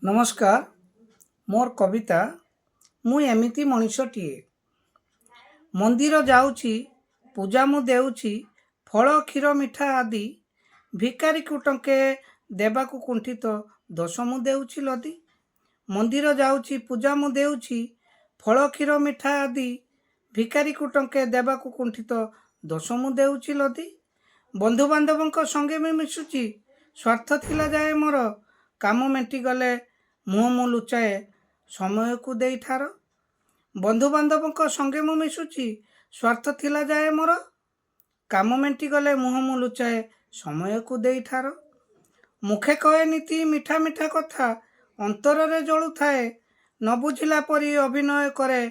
नमस्कार मोर कविता मु एमिति मनीषटीए मंदिर जाऊँची पूजा मु देउची फल क्षीर मिठा आदि भिकारी को टंके देवाकू कुंठित दोष मु देउची लदी। मंदिर जाऊँची पूजा मु देउची फल क्षीर मिठा आदि भिकारी को टंके देवाकू कुंठित दोष मु देउची लदी। बंधु बांधवों संगे में मिशुची स्वार्थ थिला जाए मोर काम मेंटी गले मुह मु लुचाए समय को दे ठार। बंधु बांधवों संगे मु मिशुची स्वार्थ थिला जाए मोर काम मेंटी गले मुह मु लुचाए समय को दे ठार। मुखे कहे नीति मिठा मिठा कथा अंतर रे जलु थाए न बुझिला परी अभिनय करे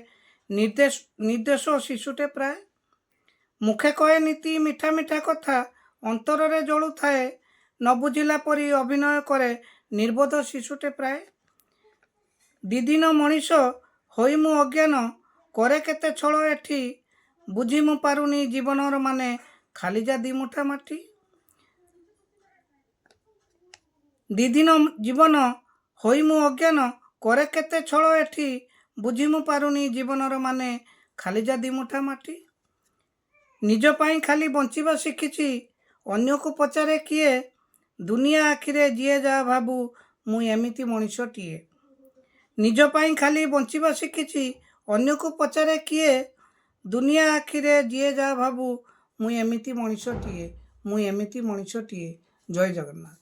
निर्देश शिशुटे प्राय। मुखे कहे नीति मिठा मिठा कथा अंतर रे जलु थाए न बुझिला परी अभिनय करे निर्बोध शिशुटे प्राय। दिदिन मनीष होई मु अज्ञान करे केते छल एठी बुझी मु पारुनी जीवनर माने खाली जा दिमुठा माटी। दिदिन जीवन होई मु अज्ञान करे केते छल एठी बुझी मु पारुनी जीवनर माने खाली जा दिमुठा माटी। निज पाई खाली बंचिबा शिखिची अन्य को पचारे किए दुनिया आखिरे जिए जा भाबू मु एमिति मनीषटीए। निज पाई खाली बंचिबा शिखिची अन्य को पचारे किए दुनिया आखिरे जिए जा भाबू मु एमिति मनीषटीए। जय जगन्नाथ।